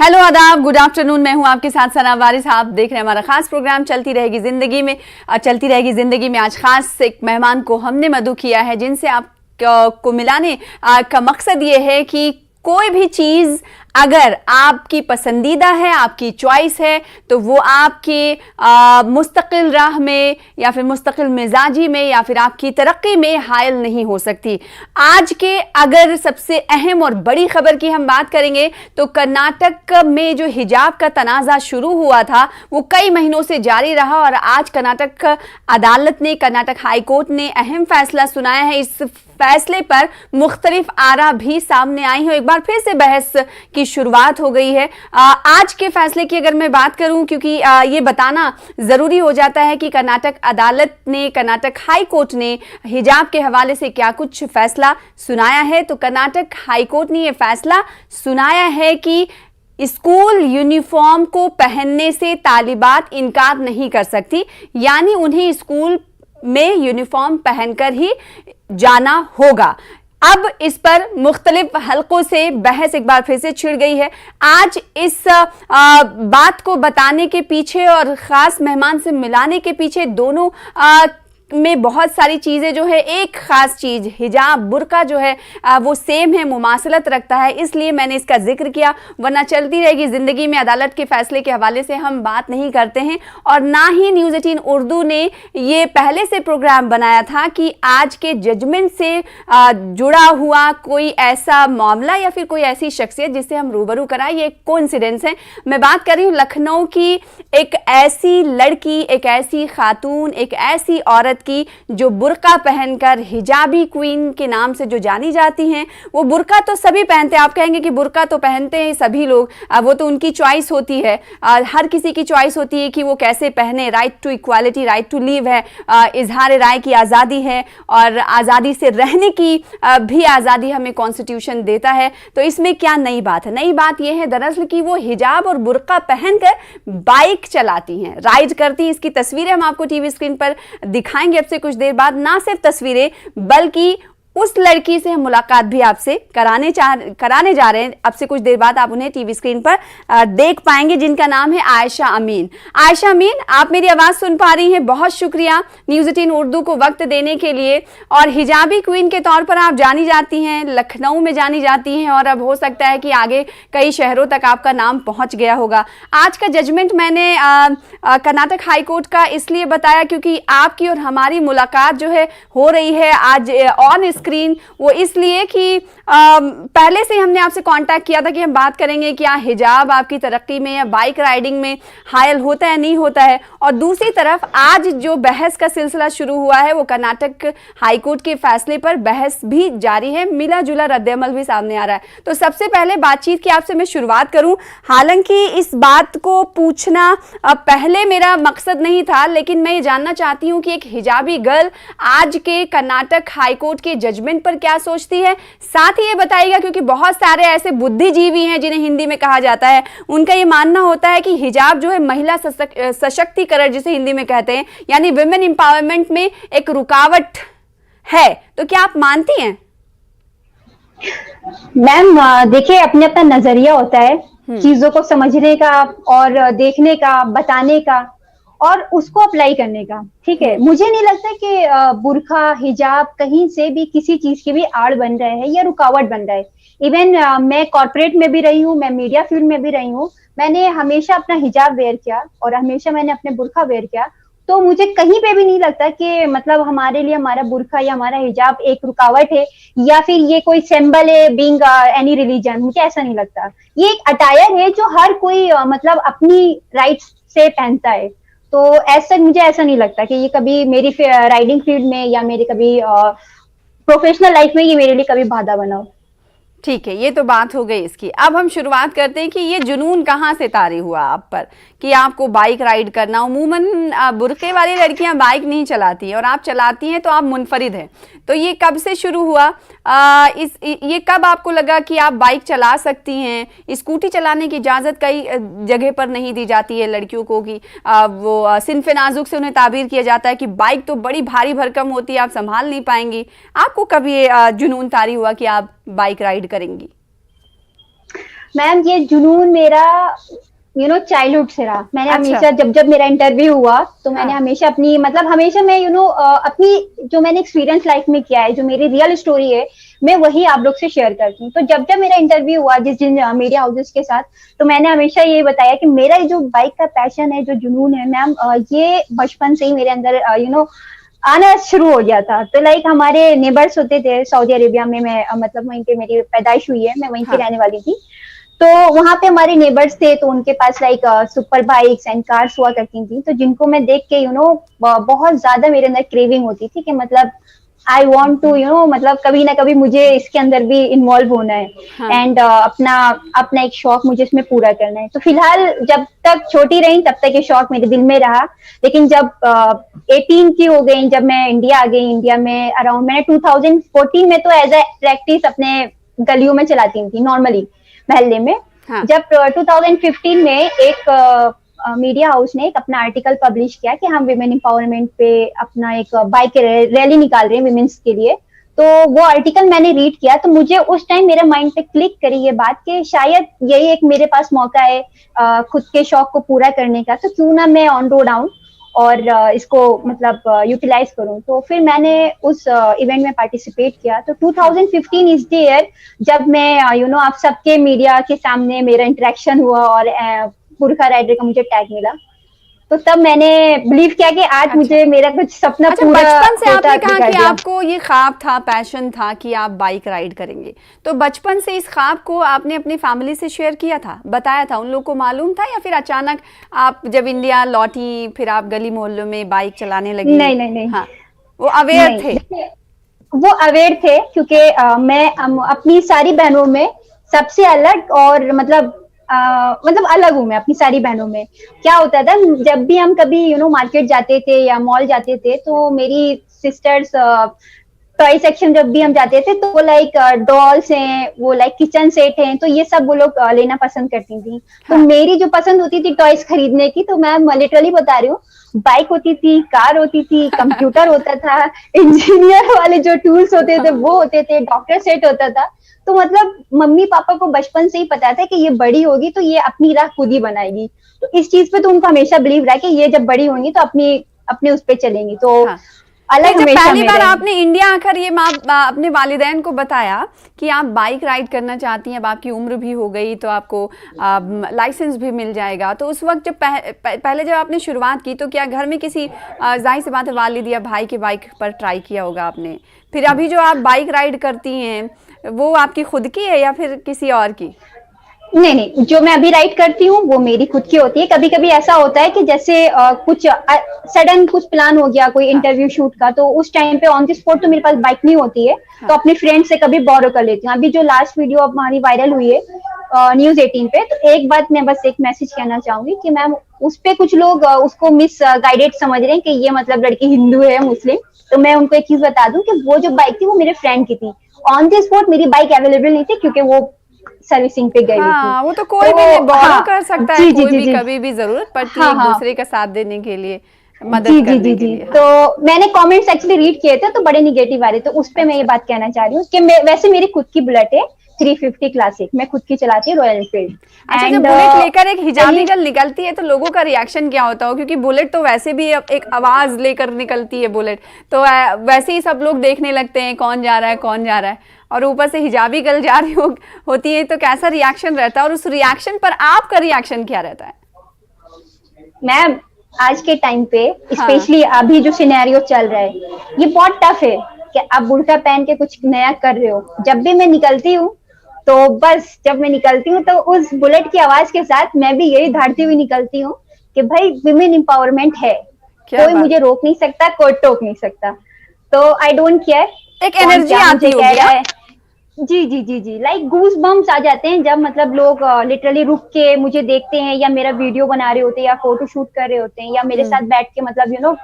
Hello आदाब, good afternoon. मैं हूं आपके साथ सना वारिस। आप देख रहे हैं हमारा खास प्रोग्राम चलती रहेगी जिंदगी में। आज खास एक मेहमान को हमने मदऊ किया है जिनसे आप को मिलाने का मकसद ये है कि कोई भी चीज़ अगर आपकी पसंदीदा है, आपकी चॉइस है, तो वो आपकी मुस्तकिल राह में या फिर मुस्तकिल मिजाजी में या फिर आपकी तरक्की में हायल नहीं हो सकती। आज के अगर सबसे अहम और बड़ी खबर की हम बात करेंगे तो कर्नाटक में जो हिजाब का तनाज़ा शुरू हुआ था वो कई महीनों से जारी रहा और आज कर्नाटक अदालत ने, कर्नाटक हाई कोर्ट ने अहम फैसला सुनाया है। इस फैसले पर मुख्तलिफ आरा भी सामने आई है। एक बार फिर से बहस की शुरुआत हो गई है। आज के फैसले की अगर मैं बात करूं, क्योंकि ये बताना जरूरी हो जाता है कि कर्नाटक अदालत ने, कर्नाटक हाई कोर्ट ने हिजाब के हवाले से क्या कुछ फैसला सुनाया है। तो कर्नाटक हाई कोर्ट ने यह फैसला सुनाया है कि स्कूल यूनिफॉर्म को पहनने से तालिबात इनकार नहीं कर सकती, यानी उन्हें स्कूल में यूनिफॉर्म पहनकर ही जाना होगा। अब इस पर मुख्तलिफ हलकों से बहस एक बार फिर से छिड़ गई है। आज इस बात को बताने के पीछे और खास मेहमान से मिलाने के पीछे दोनों में बहुत सारी चीज़ें जो है, एक ख़ास चीज़ हिजाब, बुर्का जो है वो सेम है, मुमासलत रखता है, इसलिए मैंने इसका जिक्र किया। वरना चलती रहेगी ज़िंदगी में अदालत के फैसले के हवाले से हम बात नहीं करते हैं और ना ही न्यूज़ 18 उर्दू ने ये पहले से प्रोग्राम बनाया था कि आज के जजमेंट से जुड़ा हुआ कोई ऐसा मामला या फिर कोई ऐसी शख्सियत जिससे हम रूबरू कराएं। ये कोइंसिडेंस है। मैं बात कर रही हूँ लखनऊ की एक ऐसी लड़की, एक ऐसी खातून, एक ऐसी औरत की जो बुर्का पहनकर हिजाबी क्वीन के नाम से जो जानी जाती हैं। वो बुर्का तो सभी पहनते हैं। आप कहेंगे कि बुर्का तो पहनते हैं सभी लोग, वो तो उनकी चॉइस होती है, हर किसी की चॉइस होती है कि वो कैसे पहने। Right to equality, right to live है, इजहार राय की आज़ादी है और आज़ादी से रहने की भी आज़ादी हमें कॉन्स्टिट्यूशन देता है। तो इसमें क्या नई बात है? नई बात यह है दरअसल कि वो हिजाब और बुर्का पहनकर बाइक चलाती हैं, राइड करती हैं। इसकी तस्वीरें हम आपको टीवी स्क्रीन पर दिखाएंगे अब से कुछ देर बाद। ना सिर्फ तस्वीरें बल्कि उस लड़की से हम मुलाकात भी आपसे कराने जा रहे हैं। अब से कुछ देर बाद आप उन्हें टीवी स्क्रीन पर देख पाएंगे, जिनका नाम है आयशा अमीन। आयशा अमीन, आप मेरी आवाज़ सुन पा रही हैं? बहुत शुक्रिया न्यूज़ 18 उर्दू को वक्त देने के लिए। और हिजाबी क्वीन के तौर पर आप जानी जाती हैं, लखनऊ में जानी जाती हैं और अब हो सकता है कि आगे कई शहरों तक आपका नाम पहुँच गया होगा। आज का जजमेंट मैंने कर्नाटक हाई कोर्ट का इसलिए बताया क्योंकि आपकी और हमारी मुलाकात जो है हो रही है आज ऑन स्क्रीन, वो इसलिए कि पहले से हमने आपसे कांटेक्ट किया था कि हम बात करेंगे क्या हिजाब आपकी तरक्की में या बाइक राइडिंग में हायल होता है, नहीं होता है। और दूसरी तरफ आज जो बहस का सिलसिला शुरू हुआ है वो कर्नाटक हाईकोर्ट के फैसले पर बहस भी जारी है, मिला जुला रद्दअमल भी सामने आ रहा है। तो सबसे पहले बातचीत की आपसे मैं शुरुआत करूं। हालांकि इस बात को पूछना पहले मेरा मकसद नहीं था, लेकिन मैं ये जानना चाहती हूं कि एक हिजाबी गर्ल आज के कर्नाटक हाईकोर्ट के जजमेंट पर क्या सोचती है। साथ ही ये बताइएगा, क्योंकि बहुत सारे ऐसे बुद्धिजीवी हैं जिन्हें हिंदी में कहा जाता है, उनका ये मानना होता है कि हिजाब जो है महिला सशक्तिकरण जिसे हिंदी में कहते हैं, यानी विमेन एम्पावरमेंट में एक रुकावट है। तो क्या आप मानती हैं? मैम देखिए, अपने अपना नजरिया होता है चीजों को समझने का और देखने का, बताने का और उसको अप्लाई करने का। ठीक है, मुझे नहीं लगता कि बुर्का, हिजाब कहीं से भी किसी चीज की भी आड़ बन रहे हैं या रुकावट बन रहा है। इवन मैं कॉर्पोरेट में भी रही हूँ, मैं मीडिया फील्ड में भी रही हूँ, मैंने हमेशा अपना हिजाब वेयर किया और हमेशा मैंने अपने बुर्का वेयर किया। तो मुझे कहीं पे भी नहीं लगता कि मतलब हमारे लिए हमारा बुर्का या हमारा हिजाब एक रुकावट है या फिर ये कोई सिंबल है बीइंग एनी रिलीजन। मुझे ऐसा नहीं लगता। ये एक अटायर है जो हर कोई मतलब अपनी राइट्स से पहनता है। तो ऐसा मुझे ऐसा नहीं लगता कि ये कभी मेरी राइडिंग फील्ड में या मेरी कभी प्रोफेशनल लाइफ में ये मेरे लिए कभी बाधा बना हो। ठीक है, ये तो बात हो गई इसकी। अब हम शुरुआत करते हैं कि ये जुनून कहाँ से तारी हुआ आप पर कि आपको बाइक राइड करना। उमूमन बुर्के वाली लड़कियां बाइक नहीं चलाती और आप चलाती हैं, तो आप मुनफरिद हैं। तो ये कब से शुरू हुआ? ये कब आपको लगा कि आप बाइक चला सकती हैं? स्कूटी चलाने की इजाज़त कई जगह पर नहीं दी जाती है लड़कियों को कि वो सिन्फ़े नाजुक से उन्हें ताबीर किया जाता है कि बाइक तो बड़ी भारी भरकम होती है, आप संभाल नहीं पाएंगी। आपको कब ये जुनून तारी हुआ कि आप बाइक राइड करेंगी? मैम ये जुनून मेरा चाइल्डहुड से रहा। मैंने अच्छा। हमेशा जब जब मेरा इंटरव्यू हुआ तो मैंने हाँ। हमेशा अपनी मतलब हमेशा मैं अपनी जो मैंने एक्सपीरियंस लाइफ में किया है, जो मेरी रियल स्टोरी है, मैं वही आप लोग से शेयर करती हूँ। तो जब जब मेरा इंटरव्यू हुआ जिस जिन मीडिया हाउसेस के साथ, तो मैंने हमेशा ये बताया कि मेरा जो बाइक का पैशन है, जो जुनून है मैम, ये बचपन से ही मेरे अंदर आना शुरू हो गया था। तो लाइक हमारे नेबर्स होते थे सऊदी अरेबिया में, मैं मतलब वहीं पे मेरी पैदाइश हुई है, मैं वहीं पे हाँ। रहने वाली थी। तो वहां पे हमारे नेबर्स थे, तो उनके पास like super bikes and cars हुआ करती थी, तो जिनको मैं देख के बहुत ज्यादा मेरे अंदर क्रेविंग होती थी कि मतलब आई वॉन्ट टू मतलब कभी ना कभी मुझे इसके अंदर भी इन्वॉल्व होना है हाँ। एंड अपना अपना एक शौक मुझे इसमें पूरा करना है। तो फिलहाल जब तक छोटी रही तब तक ये शौक मेरे दिल में रहा, लेकिन जब 18 की हो गई, जब मैं इंडिया आ गई, इंडिया में अराउंड मैंने 2014 में तो एज ए प्रैक्टिस अपने गलियों में चलाती थी नॉर्मली मोहल्ले में। हाँ। जब 2015 में एक मीडिया हाउस ने एक अपना आर्टिकल पब्लिश किया कि हम विमेन एम्पावरमेंट पे अपना एक बाइक रैली निकाल रहे हैं विमेन्स के लिए, तो वो आर्टिकल मैंने रीड किया, तो मुझे उस टाइम मेरे माइंड पे क्लिक करी ये बात कि शायद यही एक मेरे पास मौका है खुद के शौक को पूरा करने का, तो क्यों ना मैं ऑन रोड आऊं और इसको मतलब यूटिलाइज करूं। तो फिर मैंने उस इवेंट में पार्टिसिपेट किया। तो 2015 इज द ईयर जब मैं आप सबके मीडिया के सामने मेरा इंटरेक्शन हुआ और बुरखा राइडर का मुझे टैग मिला। तो तब मैंने बिलीव किया कि आज अच्छा। मुझे मेरा कुछ सपना अच्छा, पूरा बचपन से होता आपने कहा दिखाई कि दिया। आपको ये ख्वाब था, पैशन था कि आप बाइक राइड करेंगे, तो बचपन से इस ख्वाब को आपने अपनी फैमिली से शेयर किया था, बताया था, उन लोगों को मालूम था, या फिर अचानक आप जब इंडिया लौटी फिर आप गली मोहल्लों में बाइक चलाने लगी? नहीं नहीं नहीं। हाँ, वो अवेयर नहीं थे? देखिए, वो अवेयर थे क्योंकि मैं अपनी सारी बहनों में सबसे अलग और मतलब अलग हूँ मैं अपनी सारी बहनों में। क्या होता था जब भी हम कभी मार्केट जाते थे या मॉल जाते थे, तो मेरी सिस्टर्स टॉय सेक्शन जब भी हम जाते थे तो वो लाइक डॉल्स हैं, वो लाइक किचन सेट हैं, तो ये सब वो लोग लेना पसंद करती थी। तो हाँ। मेरी जो पसंद होती थी टॉयज खरीदने की, तो मैं लिटरली बता रही हूँ, बाइक होती थी, कार होती थी, कंप्यूटर होता था, इंजीनियर वाले जो टूल्स होते थे वो होते थे, डॉक्टर सेट होता था। तो मतलब मम्मी पापा को बचपन से ही पता था कि ये बड़ी होगी तो ये अपनी राह खुद ही बनाएगी। तो इस चीज पे तो उनको हमेशा बिलीव रहा कि ये जब बड़ी होंगी तो अपनी अपने उस पे चलेंगी। तो हाँ। अलग फिर जब हमेशा पहली बार मेरे। आपने इंडिया आकर ये अपने वालिदैन को बताया कि आप बाइक राइड करना चाहती हैं, अब आपकी उम्र भी हो गई तो आपको लाइसेंस भी मिल जाएगा, तो उस वक्त जब पहले जब आपने शुरुआत की तो क्या घर में किसी जाहिर सी बात है वालिद या भाई के बाइक पर ट्राई किया होगा आपने? फिर अभी जो आप बाइक राइड करती हैं वो आपकी खुद की है या फिर किसी और की? नहीं नहीं, जो मैं अभी राइड करती हूँ वो मेरी खुद की होती है। कभी कभी ऐसा होता है कि जैसे कुछ सडन कुछ प्लान हो गया कोई हाँ। इंटरव्यू शूट का, तो उस टाइम पे ऑन द स्पॉट तो मेरे पास बाइक नहीं होती है, हाँ। तो अपने फ्रेंड से कभी बोरो कर लेती हूँ। अभी जो लास्ट वीडियो अब हमारी वायरल हुई है न्यूज 18 पे, तो एक बात मैं बस एक मैसेज कहना चाहूंगी कि मैम उस पे कुछ लोग उसको मिस गाइडेड समझ रहे हैं कि ये मतलब लड़की हिंदू है मुस्लिम। तो मैं उनको एक चीज बता दूं कि वो जो बाइक थी वो मेरे फ्रेंड की थी। ऑन द स्पॉट मेरी बाइक अवेलेबल नहीं थी क्योंकि वो सर्विसिंग पे गई हुई थी। हाँ, वो तो कोई तो भी बोरो हाँ, कर सकता है, जी जी कोई जी भी जी, कभी भी जरूरत पड़ती है हाँ एक हाँ, दूसरे का साथ देने के लिए, जी मदद जी करने जी के जी। लिए। तो हाँ। मैंने कमेंट्स एक्चुअली रीड किए थे तो बड़े निगेटिव आ रहे, तो उस पे मैं ये अच्छा। बात कहना चाह रही हूँ कि वैसे मेरी खुद की बुलेट है 350 क्लासिक, मैं खुद की चलाती हूँ रॉयल एनफील्ड। अच्छा, जब एंड बुलेट लेकर एक हिजाबी गर्ल निकलती है तो लोगों का रिएक्शन क्या होता हो? क्योंकि बुलेट तो वैसे भी एक आवाज लेकर निकलती है बुलेट, तो वैसे ही सब लोग देखने लगते हैं कौन जा रहा है कौन जा रहा है, और ऊपर से हिजाबी गर्ल जा रही होती है, तो कैसा रिएक्शन रहता है और उस रिएक्शन पर आपका रिएक्शन क्या रहता है? मैम आज के टाइम पे हाँ। स्पेशली अभी जो सिनेरियो चल रहा है ये बहुत टफ है कि आप बुर्का पहन के कुछ नया कर रहे हो। जब भी मैं निकलती हूँ तो बस जब मैं निकलती हूँ तो उस बुलेट की आवाज के साथ मैं भी यही धाड़ती हुई निकलती हूँ कि भाई विमेन एम्पावरमेंट है, क्या कोई बात! मुझे रोक नहीं सकता, कोई टोक नहीं सकता। तो आई डोंट केयर एक कौन एनर्जी क्या आती मुझे कह होगी। रहा हाँ। है। जी जी जी जी, लाइक गूज बम्स आ जाते हैं जब मतलब लोग लिटरली रुक के मुझे देखते हैं या मेरा वीडियो बना रहे होते हैं या फोटो शूट कर रहे होते हैं या मेरे साथ बैठ के मतलब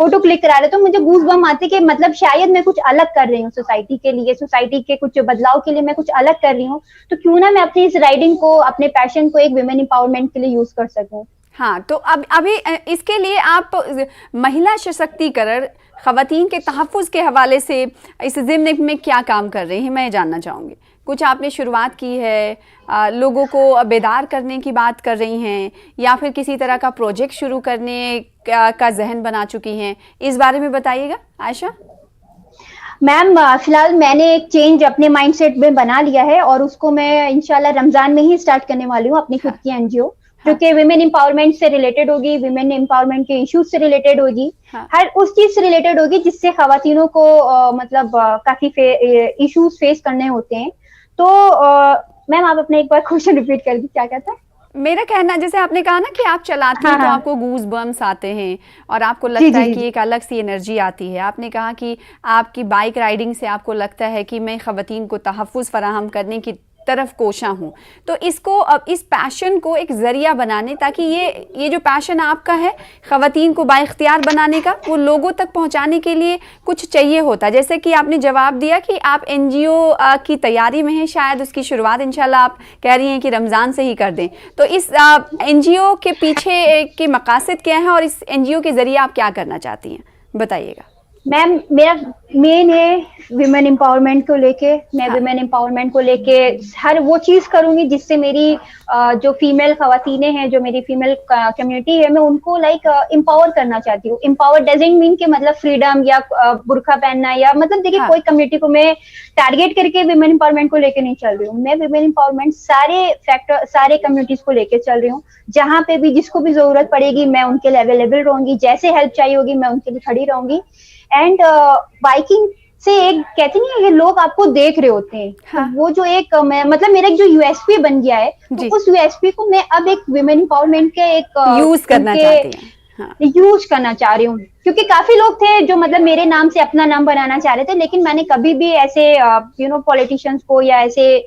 फोटो क्लिक करा रहे, तो मुझे गूज बम आते कि मतलब शायद मैं कुछ अलग कर रही हूँ सोसाइटी के लिए, सोसाइटी के कुछ बदलाव के लिए मैं कुछ अलग कर रही हूँ, तो क्यों ना मैं अपनी इस राइडिंग को, अपने पैशन को एक विमेन एम्पावरमेंट के लिए यूज कर सकूं। हाँ, तो अब अभी इसके लिए आप महिला सशक्तिकरण, खवातीन के तहफ़्फ़ुज़ के हवाले से इस ज़िम्न में क्या काम कर रही हैं, मैं जानना चाहूँगी। कुछ आपने शुरुआत की है, लोगों को बेदार करने की बात कर रही हैं, या फिर किसी तरह का प्रोजेक्ट शुरू करने का जहन बना चुकी हैं, इस बारे में बताइएगा आयशा। मैम फिलहाल मैंने एक चेंज अपने माइंडसेट में बना लिया है और उसको मैं इंशाल्लाह रमजान में ही स्टार्ट करने वाली हूँ, अपनी खुद की एनजीओ, जो कि विमेन एम्पावरमेंट से रिलेटेड होगी, विमेन एम्पावरमेंट के इश्यूज से रिलेटेड होगी, हर उस चीज से रिलेटेड होगी जिससे खवातीनों को मतलब काफी इश्यूज फेस करने होते हैं। तो मैम आप अपना एक बार क्वेश्चन रिपीट कर दी, क्या कहता है? मेरा कहना, जैसे आपने कहा ना कि आप चलाती हैं तो आपको गूज बम्स आते हैं और आपको लगता है कि एक अलग सी एनर्जी आती है। आपने कहा कि आपकी बाइक राइडिंग से आपको लगता है कि मैं ख़वातीन को तहफ़्फ़ुज़ फराहम करने की तरफ कोशा हूँ। तो इसको, अब इस पैशन को एक ज़रिया बनाने, ताकि ये जो पैशन आपका है ख़वातीन को बाइख्तियार बनाने का, वो लोगों तक पहुँचाने के लिए कुछ चाहिए होता। जैसे कि आपने जवाब दिया कि आप एनजीओ की तैयारी में हैं, शायद उसकी शुरुआत इंशाल्लाह आप कह रही हैं कि रमज़ान से ही कर दें। तो इस एनजीओ के पीछे के मकासद क्या हैं और इस एनजीओ के ज़रिए आप क्या करना चाहती हैं, बताइएगा। मैम मेरा मेन है विमेन एम्पावरमेंट को लेके, मैं विमेन एम्पावरमेंट को लेके हर वो चीज करूंगी जिससे मेरी जो फीमेल खवातीनें हैं, जो मेरी फीमेल कम्युनिटी है, मैं उनको लाइक एम्पावर करना चाहती हूँ। एम्पावर डजंट मीन कि मतलब फ्रीडम या बुर्का पहनना, या मतलब देखिए कोई कम्युनिटी को मैं टारगेट करके विमेन एम्पावरमेंट को लेके नहीं चल रही हूँ। मैं विमेन एम्पावरमेंट सारे कम्युनिटीज को लेके चल रही हूँ। जहाँ पे भी जिसको भी जरूरत पड़ेगी मैं उनके लिए अवेलेबल रहूंगी, जैसे हेल्प चाहिए होगी मैं उनके लिए खड़ी रहूंगी। एंड बाइकिंग से एक कहते नहीं है कि लोग आपको देख रहे होते हैं, तो वो जो एक मतलब मेरा एक जो यूएसपी बन गया है, तो उस यूएसपी को मैं अब एक विमेन एम्पावरमेंट के एक यूज करना चाहती हैं। यूज करना चाह रही हूँ, क्योंकि काफी लोग थे जो मतलब मेरे नाम से अपना नाम बनाना चाह रहे थे, लेकिन मैंने कभी भी ऐसे पॉलिटिशियंस को या ऐसे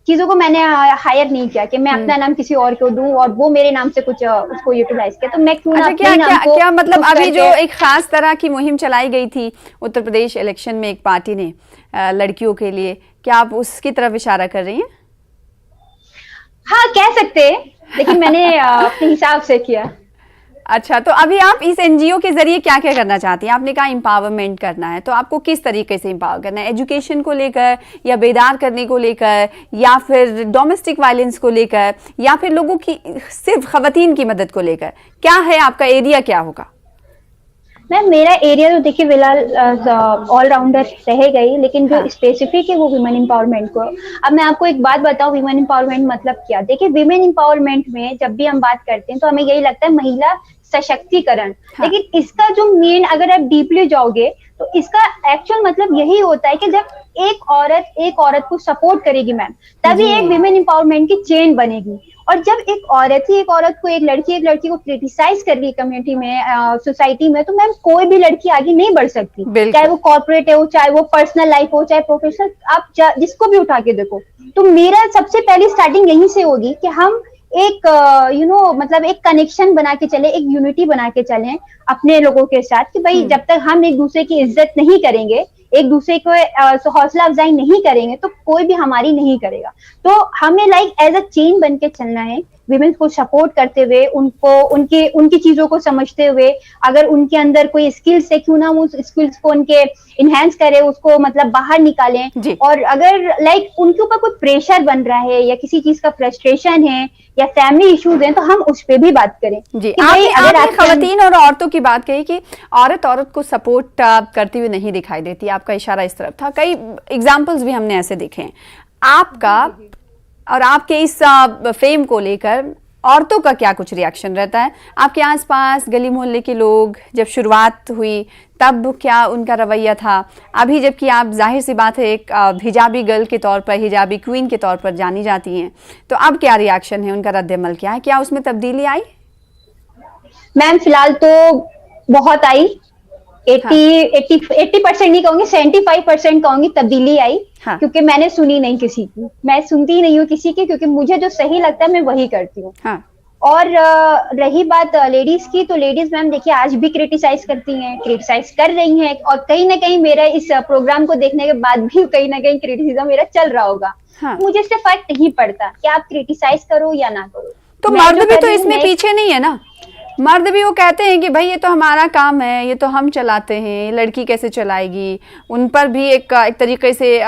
चीजों को मैंने हायर नहीं किया कि मैं अपना नाम किसी और को दूं और वो मेरे नाम से कुछ उसको यूटिलाइज किया। तो मैं क्यों ना क्या क्या क्या मतलब अभी जो एक खास तरह की मुहिम चलाई गई थी उत्तर प्रदेश इलेक्शन में एक पार्टी ने लड़कियों के लिए, क्या आप उसकी तरफ इशारा कर रही हैं? हाँ कह सकते हैं, लेकिन मैंने अपने हिसाब से किया। अच्छा, तो अभी आप इस एनजीओ के जरिए क्या क्या करना चाहती हैं? आपने कहा एम्पावरमेंट करना है, तो आपको किस तरीके से एम्पावर करना है? एजुकेशन को लेकर, या बेदार करने को लेकर, या फिर डोमेस्टिक वायलेंस को लेकर, या फिर लोगों की सिर्फ खवातीन की मदद को लेकर? क्या है आपका एरिया, क्या होगा? मैम मेरा एरिया तो देखिए फिलहाल ऑलराउंडर रहेगा ही, लेकिन जो स्पेसिफिक है वो विमेन एम्पावरमेंट को। अब मैं आपको एक बात बताऊं, विमेन एम्पावरमेंट मतलब क्या? देखिए विमेन एम्पावरमेंट में जब भी हम बात करते हैं तो हमें यही लगता है महिला सशक्तिकरण, लेकिन इसका जो मेन, अगर आप डीपली जाओगे तो इसका एक्चुअल मतलब यही होता है कि जब एक औरत को सपोर्ट करेगी मैम, तभी एक विमेन एम्पावरमेंट की चेन बनेगी। और जब एक औरत को, एक लड़की को क्रिटिसाइज कर रही है कम्युनिटी में, सोसाइटी में, तो मैम कोई भी लड़की आगे नहीं बढ़ सकती, चाहे वो कॉर्पोरेट हो, चाहे वो पर्सनल लाइफ हो, चाहे प्रोफेशनल, आप जिसको भी उठा के देखो। तो मेरा सबसे पहली स्टार्टिंग यहीं से होगी कि हम एक मतलब एक कनेक्शन बना के चले, एक यूनिटी बना के चलें अपने लोगों के साथ, कि भाई जब तक हम एक दूसरे की इज्जत नहीं करेंगे, एक दूसरे को हौसला अफजाई नहीं करेंगे, तो कोई भी हमारी नहीं करेगा। तो हमें लाइक एज अ चेन बन के चलना है, विमेन को सपोर्ट करते हुए, उनको उनकी चीजों को समझते हुए, अगर उनके अंदर कोई स्किल्स है क्यों ना उस स्किल्स को उनके इनहेंस करे, उसको मतलब बाहर निकालें। और अगर लाइक उनके ऊपर कोई प्रेशर बन रहा है या किसी चीज का फ्रस्ट्रेशन है या फैमिली इश्यूज हैं, तो हम उस पे भी बात करें। जी, आपने खवातीन और औरतों की बात कही कि औरत को सपोर्ट करती हुई नहीं दिखाई देती, आपका इशारा इस तरफ था। कई एग्जाम्पल्स भी हमने ऐसे देखे हैं। आपका और आपके इस फेम को लेकर औरतों का क्या कुछ रिएक्शन रहता है? आपके आसपास गली मोहल्ले के लोग, जब शुरुआत हुई तब क्या उनका रवैया था? अभी जबकि आप जाहिर सी बात है एक हिजाबी गर्ल के तौर पर, हिजाबी क्वीन के तौर पर जानी जाती हैं, तो अब क्या रिएक्शन है, उनका रद्द-ए-अमल क्या है? क्या उसमें तब्दीली आई? मैम फिलहाल तो बहुत आई, 80% नहीं कहूंगी, 75% कहूंगी तब्दीली आई। क्योंकि मैंने सुनी नहीं किसी की, मैं सुनती नहीं हूँ किसी की, क्योंकि मुझे जो सही लगता है मैं वही करती हूँ। और रही बात लेडीज की, तो लेडीज मैम देखिए आज भी क्रिटिसाइज करती हैं, क्रिटिसाइज कर रही हैं, और कहीं ना कहीं मेरा इस प्रोग्राम को देखने के बाद भी कहीं ना कहीं क्रिटिसिज्म मेरा चल रहा होगा। मुझे इससे फर्क नहीं पड़ता कि आप क्रिटिसाइज करो या ना करो, तो मैं मर्द जो भी कर तो रही हूँ, इसमें मैं पीछे नहीं है ना। मर्द भी वो कहते हैं कि भाई ये तो हमारा काम है, ये तो हम चलाते हैं, लड़की कैसे चलाएगी। उन पर भी एक तरीके से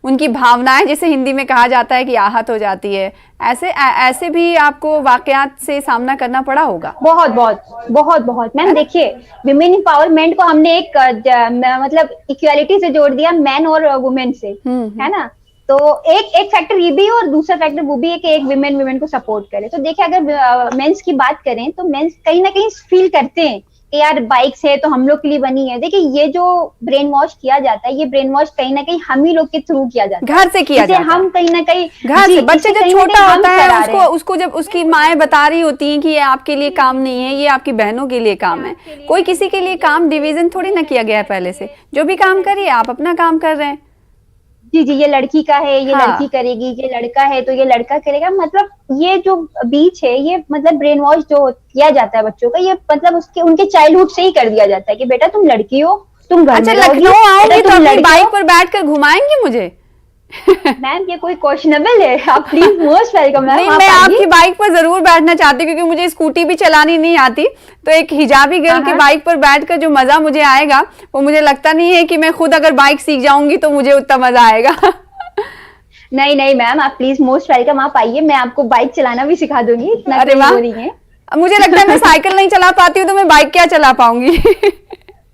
उनकी भावनाएं, जैसे हिंदी में कहा जाता है कि आहत हो जाती है। ऐसे भी आपको वाकयात से सामना करना पड़ा होगा। बहुत बहुत बहुत बहुत मैम, देखिए विमेन एम्पावरमेंट को हमने एक मतलब इक्वालिटी से जोड़ दिया, मैन और वुमेन से, है ना। तो एक फैक्टर ये भी है और दूसरा फैक्टर वो भी है कि एक विमेन को सपोर्ट करे। तो देखिए अगर मेंस की बात करें तो मेंस कहीं ना कहीं फील करते हैं कि यार बाइक्स है तो हम लोग के लिए बनी है। देखिए ये जो ब्रेन वॉश किया जाता है, ये ब्रेन वॉश कहीं ना कहीं हम ही लोग के थ्रू किया जाता है, घर से किया जाता है। हम कहीं ना कहीं घर से बच्चे जब छोटा होता है उसको जब उसकी माएं बता रही होती हैं कि ये आपके लिए काम नहीं है, ये आपकी बहनों के लिए काम है। कोई किसी के लिए काम डिवीजन थोड़ी ना किया गया है पहले से। जो भी काम करिए, आप अपना काम कर रहे हैं। जी जी, ये लड़की का है, ये लड़की करेगी, ये लड़का है तो ये लड़का करेगा। मतलब ये जो बीच है, ये मतलब ब्रेन वॉश जो किया जाता है बच्चों का, ये मतलब उनके चाइल्डहुड से ही कर दिया जाता है कि बेटा तुम लड़की हो, तुम घर में रहोगी। लखनऊ आऊंगी तो अपनी बाइक पर बैठकर घुमाएंगी मुझे। मैम ये कोई क्वेश्चनेबल है? आप प्लीज मोस्ट वेलकम मैम। नहीं, मैं आपकी बाइक पर जरूर बैठना चाहती हूँ क्योंकि मुझे स्कूटी भी चलानी नहीं आती। तो एक हिजाबी गर्ल की बाइक पर बैठकर जो मजा मुझे आएगा, वो मुझे लगता नहीं है कि मैं खुद अगर बाइक सीख जाऊंगी तो मुझे उतना मजा आएगा। नहीं नहीं मैम, आप प्लीज मोस्ट वेलकम, आप आइए, मैं आपको बाइक चलाना भी सिखा दूंगी। इतना अरे वाह, मुझे लगता है मैं साइकिल नहीं चला पाती हूँ तो मैं बाइक क्या चला पाऊंगी।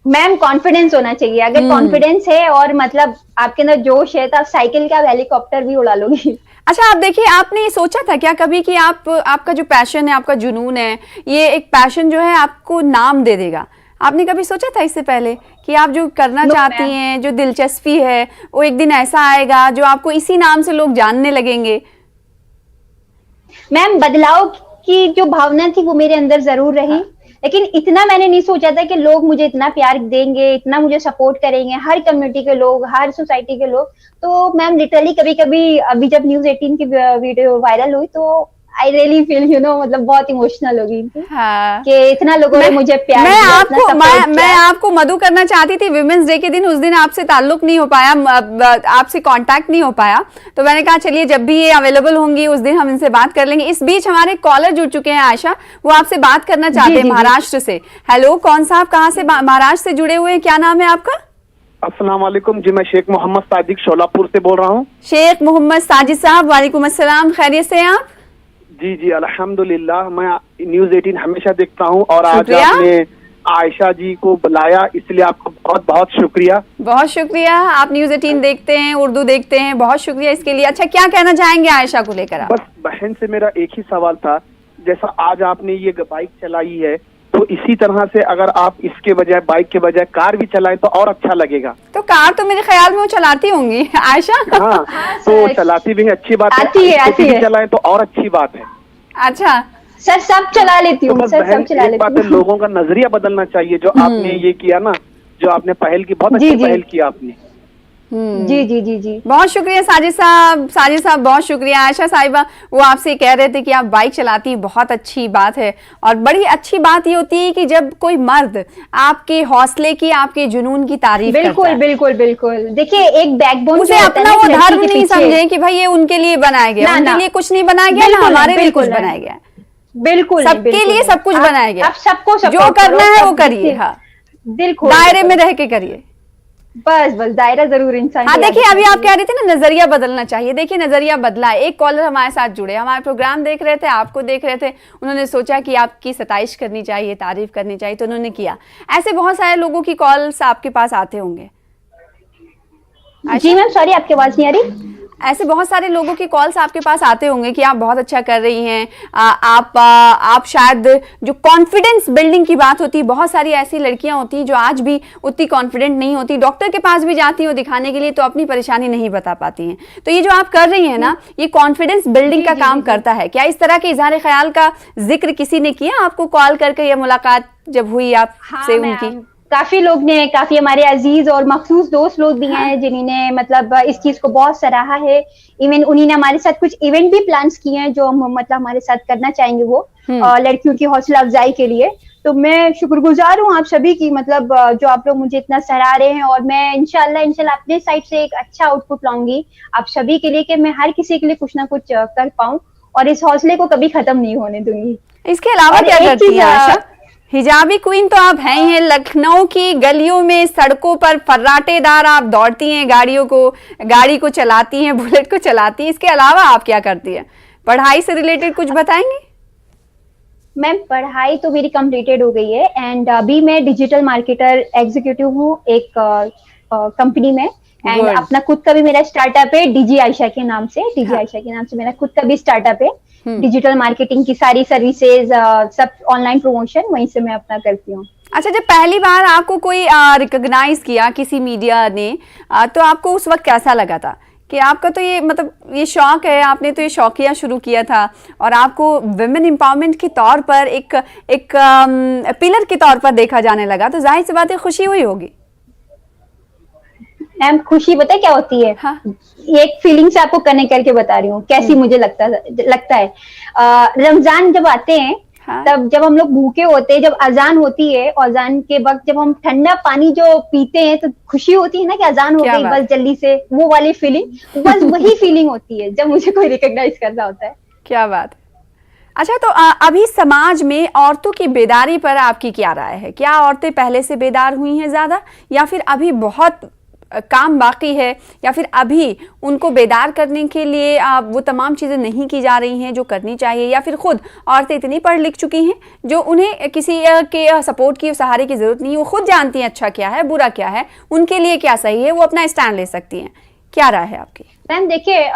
मैम कॉन्फिडेंस होना चाहिए। अगर कॉन्फिडेंस है और मतलब आपके अंदर जोश है तो आप साइकिल का हेलीकॉप्टर भी उड़ा लोगी। अच्छा, आप देखिए, आपने सोचा था क्या कभी कि आपका जो पैशन है, आपका जुनून है, ये एक पैशन जो है आपको नाम दे देगा? आपने कभी सोचा था इससे पहले कि आप जो करना चाहती हैं, जो दिलचस्पी है, वो एक दिन ऐसा आएगा जो आपको इसी नाम से लोग जानने लगेंगे? मैम बदलाव की जो भावना थी वो मेरे अंदर जरूर रही, लेकिन इतना मैंने नहीं सोचा था कि लोग मुझे इतना प्यार देंगे, इतना मुझे सपोर्ट करेंगे, हर कम्युनिटी के लोग, हर सोसाइटी के लोग। तो मैम लिटरली कभी कभी अभी जब न्यूज़ 18 की वीडियो वायरल हुई तो आई रियली फील मतलब बहुत इमोशनल हो गई थी। हाँ। कि इतना लोगों ने मुझे प्यार दिया। मैं आपको मधु करना चाहती थी विमेंस डे के दिन। उस दिन आपसे ताल्लुक नहीं हो पाया, आपसे कांटेक्ट नहीं हो पाया, तो मैंने कहा चलिए जब भी ये अवेलेबल होंगी उस दिन हम इनसे बात कर लेंगे। इस बीच हमारे कॉलर जुड़ चुके हैं, आयशा, वो आपसे बात करना चाहते हैं महाराष्ट्र से। हेलो, कौन साहब, कहाँ से महाराष्ट्र से जुड़े हुए हैं, क्या नाम है आपका? अस्सलाम वालेकुम जी, मैं शेख मोहम्मद साजिद शोलापुर से बोल रहा हूँ। शेख मोहम्मद साजिद साहब, वालेकुम अस्सलाम, खैरियत से हैं आप? जी जी अल्हम्दुलिल्लाह, मैं न्यूज़ 18 हमेशा देखता हूँ और आज आपने आयशा जी को बुलाया, इसलिए आपका बहुत बहुत शुक्रिया। बहुत शुक्रिया, आप न्यूज़ 18 देखते हैं, उर्दू देखते हैं, बहुत शुक्रिया इसके लिए। अच्छा, क्या कहना चाहेंगे आयशा को लेकर आप? बस बहन से मेरा एक ही सवाल था, जैसा आज आपने ये बाइक चलाई है तो इसी तरह से अगर आप इसके बजाय, बाइक के बजाय कार भी चलाएं तो और अच्छा लगेगा। तो कार तो मेरे ख्याल में वो चलाती होंगी आयशा। हाँ, तो चलाती भी है, अच्छी बात है, आती है। चलाएं तो और अच्छी बात है। अच्छा सर, सब चला लेती हूँ, सर सब चला लेती हूँ। लोगों का नजरिया बदलना चाहिए, जो आपने ये किया ना, जो आपने पहल की, बहुत अच्छी पहल की आपने। जी जी जी जी, बहुत शुक्रिया साजिद साहब, बहुत शुक्रिया। आयशा साहिबा वो आपसे कह रहे थे कि आप बाइक चलाती हैं, बहुत अच्छी बात है। और बड़ी अच्छी बात ये होती है कि जब कोई मर्द आपके हौसले की, आपके जुनून की तारीफ करता है। बिल्कुल बिल्कुल बिल्कुल। देखिए एक बैकबोन, उसे अपना वो धर्म नहीं समझे कि भाई ये उनके लिए बनाया गया, उनके लिए कुछ नहीं बनाया गया, ना हमारे लिए कुछ बनाया गया। बिल्कुल, सबके लिए सब कुछ बनाया गया। आप सबको जो करना है वो करिए, हाँ, बिल्कुल दायरे में रह के करिए, बस दायरा जरूर इंसान। हाँ, देखिए अभी आप कह रहे थे ना नजरिया बदलना चाहिए। देखिए नजरिया बदला है। एक कॉलर हमारे साथ जुड़े, हमारे प्रोग्राम देख रहे थे, आपको देख रहे थे, उन्होंने सोचा कि आपकी सताइश करनी चाहिए, तारीफ करनी चाहिए, तो उन्होंने किया। ऐसे बहुत सारे लोगों की कॉल्स आपके पास आते होंगे। जी मैम, सॉरी आपकी आवाज नहीं आ रही। ऐसे बहुत सारे लोगों के कॉल्स आपके पास आते होंगे कि आप बहुत अच्छा कर रही हैं, आप शायद, जो कॉन्फिडेंस बिल्डिंग की बात होती है, बहुत सारी ऐसी लड़कियां होती हैं जो आज भी उतनी कॉन्फिडेंट नहीं होती, डॉक्टर के पास भी जाती हैं दिखाने के लिए तो अपनी परेशानी नहीं बता पाती हैं। तो ये जो आप कर रही हैं ना, ये कॉन्फिडेंस बिल्डिंग का काम करता है। क्या इस तरह के इजहार ख्याल का जिक्र किसी ने किया आपको कॉल करके, या मुलाकात जब हुई आपसे उनकी? काफी लोग ने, काफी हमारे अजीज और मखसूस दोस्त लोग भी हैं जिन्होंने मतलब इस चीज को बहुत सराहा है। इवन उन्हीं ने हमारे साथ कुछ इवेंट भी प्लान्स किए हैं जो हम मतलब हमारे साथ करना चाहेंगे वो लड़कियों की हौसला अफजाई के लिए। तो मैं शुक्रगुजार हूँ आप सभी की, मतलब जो आप लोग मुझे इतना सराह रहे हैं, और मैं इंशाल्लाह अपने साइड से एक अच्छा आउटपुट लाऊंगी आप सभी के लिए कि मैं हर किसी के लिए कुछ ना कुछ कर पाऊँ। और इस हौसले को कभी खत्म नहीं होने दूंगी। इसके अलावा और क्या एक करती चीज, हैं आयशा? हिजाबी क्वीन तो आप हैं ही हैं। लखनऊ की गलियों में, सड़कों पर फर्राटेदार आप दौड़ती हैं, गाड़ी को चलाती हैं, बुलेट को चलाती हैं। इसके अलावा आप क्या करती हैं? पढ़ाई से रिलेटेड कुछ बताएंगे? मैम पढ़ाई तो मेरी कंप्लीटेड हो गई है एंड अभी मैं डिजिटल मार्केटर एग्जीक्यूटिव हूँ एक कंपनी में। And Good. अपना खुद का भी मेरा स्टार्टअप है डीजी आयशा के नाम से। डीजी आयशा के नाम से मेरा खुद का भी स्टार्टअप है। डिजिटल मार्केटिंग की सारी सर्विसेज, सब ऑनलाइन प्रमोशन वहीं से मैं अपना करती हूँ। अच्छा, जब पहली बार आपको कोई रिकॉग्नाइज किया किसी मीडिया ने, तो आपको उस वक्त कैसा लगा था कि आपका तो ये मतलब ये शौक है, आपने तो ये शौकिया शुरू किया था और आपको विमेन एम्पावरमेंट के तौर पर एक पिलर के तौर पर देखा जाने लगा, तो जाहिर सी बात है खुशी हुई होगी। मैम खुशी पता है क्या होती है? हाँ। एक फीलिंग से आपको कनेक्ट करके बता रही हूँ कैसी मुझे लगता है। रमजान जब आते हैं, हाँ। तब जब हम लोग भूखे होते हैं, जब अजान होती है, अजान के वक्त जब हम ठंडा पानी जो पीते हैं तो खुशी होती है ना कि अजान हो क्या गई, बात। बस जल्दी से, वो वाली फीलिंग, बस वही फीलिंग होती है जब मुझे कोई रिकॉग्नाइज कर रहा होता है। क्या बात है। अच्छा, तो अभी समाज में औरतों की बेदारी पर आपकी क्या राय है? क्या औरतें पहले से बेदार हुई हैं ज्यादा, या फिर अभी बहुत काम बाकी है, या फिर अभी उनको बेदार करने के लिए वो तमाम चीज़ें नहीं की जा रही हैं जो करनी चाहिए, या फिर खुद औरतें इतनी पढ़ लिख चुकी हैं जो उन्हें किसी के सपोर्ट की, सहारे की ज़रूरत नहीं है, वो खुद जानती हैं अच्छा क्या है बुरा क्या है, उनके लिए क्या सही है, वो अपना स्टैंड ले सकती हैं। क्या राय है आपकी? मैम देखिए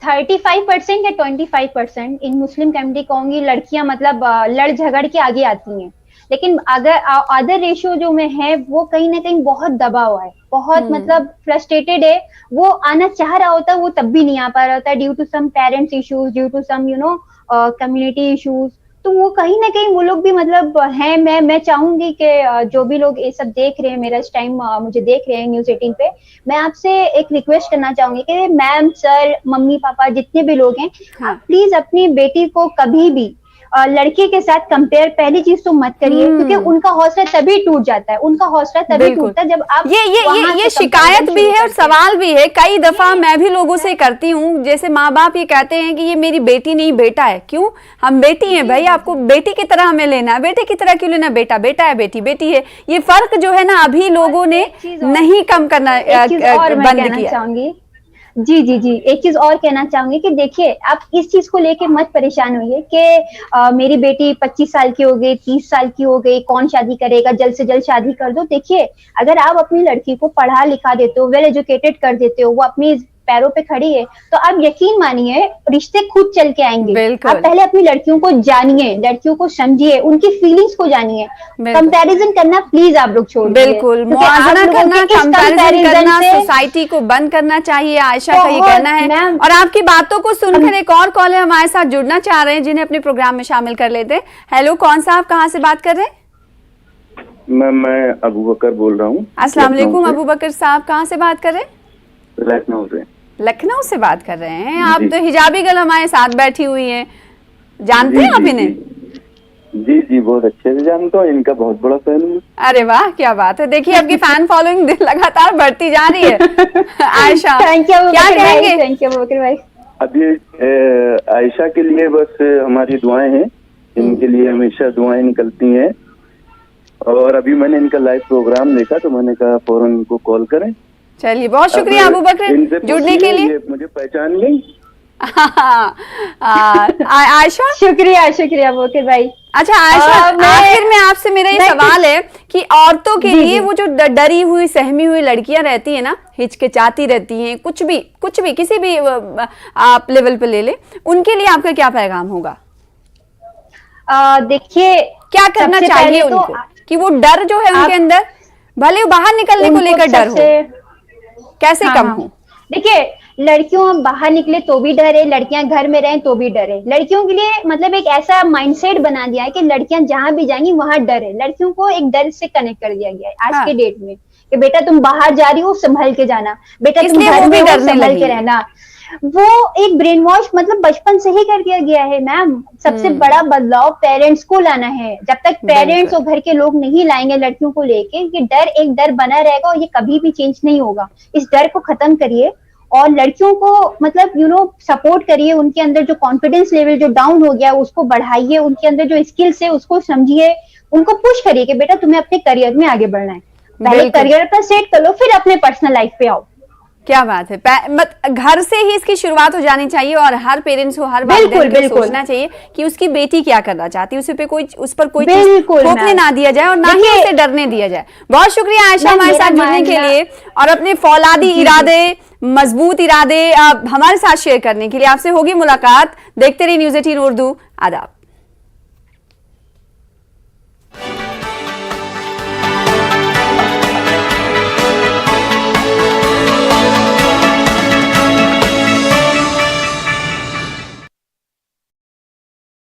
35% या 25% इन मुस्लिम कम्युनिटी कहूंगी लड़कियां मतलब लड़ झगड़ के आगे आती हैं, लेकिन अगर अदर रेशियो जो में है वो कहीं ना कहीं बहुत दबा हुआ है, बहुत मतलब फ्रस्ट्रेटेड है। वो आना चाह रहा होता है, वो तब भी नहीं आ पा रहा होता, due to some parents issues, due to some community issues. तो वो कहीं ना कहीं वो लोग भी मतलब हैं। मैं चाहूंगी कि जो भी लोग ये सब देख रहे हैं, मेरा इस टाइम मुझे देख रहे हैं न्यूज़ 18 पे, मैं आपसे एक रिक्वेस्ट करना चाहूंगी कि मैम, सर, मम्मी पापा जितने भी लोग हैं, हाँ। प्लीज अपनी बेटी को कभी भी लड़के के साथ कंपेयर पहली चीज तो मत करिए, क्योंकि उनका हौसला तभी टूट जाता है, उनका हौसला तभी टूटता है जब आप ये शिकायत भी है और सवाल भी है। कई दफा मैं भी लोगों से करती हूँ, जैसे माँ बाप ये कहते हैं कि ये मेरी बेटी नहीं बेटा है। क्यों? हम बेटी हैं भाई, आपको बेटी की तरह हमें लेना है, बेटे की तरह क्यों लेना? बेटा बेटा है, बेटी बेटी है। ये फर्क जो है ना अभी लोगों ने नहीं कम करना बंद किया। चाहूंगी जी, एक चीज और कहना चाहूंगी कि देखिए, आप इस चीज को लेके मत परेशान होइए कि मेरी बेटी 25 साल की हो गई, 30 साल की हो गई, कौन शादी करेगा, जल्द से जल्द शादी कर दो। देखिए, अगर आप अपनी लड़की को पढ़ा लिखा देते हो, वेल एजुकेटेड कर देते हो, वो अपनी पैरों पे खड़ी है, तो आप यकीन मानिए रिश्ते खुद चल के आएंगे। आप पहले अपनी लड़कियों को जानिए, लड़कियों को समझिए, उनकी फीलिंग्स को जानिए। कंपैरिजन करना प्लीज आप लोग छोड़ दीजिए। बिल्कुल, मुआवजा करना, कंपैरिजन करना सोसाइटी को बंद करना चाहिए। आयशा का ये कहना है। और आपकी बातों को सुनकर एक और कॉलर हमारे साथ जुड़ना चाह रहे हैं, जिन्हें अपने प्रोग्राम में शामिल कर लेते हैं। हेलो, कौन सा, आप कहाँ से बात कर रहे हैं? मैं अबू बकर बोल रहा हूँ। अस्सलाम वालेकुम अबू बकर साहब, कहाँ से बात कर रहे हैं? लखनऊ से। लखनऊ से बात कर रहे हैं आप? तो हिजाबी गर्ल हमारे साथ बैठी हुई हैं, जानते हैं आप इन्हें? जी, बहुत अच्छे से जानता हूँ, इनका बहुत बड़ा फैन हूँ। अरे वाह, क्या बात है। देखिए, आपकी फैन फॉलोइंग लगातार बढ़ती जा रही है। आयशा, क्या कहेंगे? थैंक यू बकर भाई। अभी आयशा के लिए बस हमारी दुआएं हैं, इनके लिए हमेशा दुआएं निकलती हैं। और अभी मैंने इनका लाइव प्रोग्राम देखा तो मैंने कहा फौरन इनको कॉल करें। चलिए, बहुत शुक्रिया अबू बकर जुड़ने के लिए। मुझे पहचान गई? आयशा, शुक्रिया बकर भाई। अच्छा आयशा, आखिर में आपसे मेरा ये सवाल है कि औरतों के लिए वो जो डरी हुई सहमी हुई लड़कियां रहती है ना, हिचकिचाती रहती हैं, कुछ भी किसी भी आप लेवल पे ले ले, उनके लिए आपका क्या पैगाम होगा? देखिए, क्या करना चाहिए उनको कि वो डर जो है उनके अंदर, भले वो बाहर निकलने को लेकर डर हो, कैसे कम हो? देखिए, लड़कियों बाहर निकले तो भी डर है, लड़कियां घर में रहें तो भी डर है। लड़कियों के लिए मतलब एक ऐसा माइंडसेट बना दिया है कि लड़कियां जहां भी जाएंगी वहां डर है। लड़कियों को एक डर से कनेक्ट कर दिया गया है आज के डेट में कि बेटा तुम बाहर जा रही हो, संभल के जाना, बेटा तुम घर में हो, संभल के रहना। वो एक ब्रेन वॉश मतलब बचपन से ही कर दिया गया है मैम। सबसे बड़ा बदलाव पेरेंट्स को लाना है। जब तक पेरेंट्स और घर के लोग नहीं लाएंगे लड़कियों को लेके, ये डर एक डर बना रहेगा और ये कभी भी चेंज नहीं होगा। इस डर को खत्म करिए और लड़कियों को मतलब सपोर्ट करिए, उनके अंदर जो कॉन्फिडेंस लेवल जो डाउन हो गया है उसको बढ़ाइए, उनके अंदर जो स्किल्स है उसको समझिए, उनको पुश करिए कि बेटा तुम्हें अपने करियर में आगे बढ़ना है, पहले बिल्कुल। करियर पर सेट कर लो फिर अपने पर्सनल लाइफ पे आओ। क्या बात है। घर से ही इसकी शुरुआत हो जानी चाहिए और हर पेरेंट्स को हर बात सोचना चाहिए कि उसकी बेटी क्या करना चाहती है, उस पर कोई थोपने ना दिया जाए और ना ही उसे डरने दिया जाए। बहुत शुक्रिया आयशा हमारे साथ जुड़ने के लिए और अपने फौलादी इरादे, मजबूत इरादे हमारे साथ शेयर करने के लिए। आपसे होगी मुलाकात। देखते रहिए न्यूज़ 18 उर्दू। आदाब।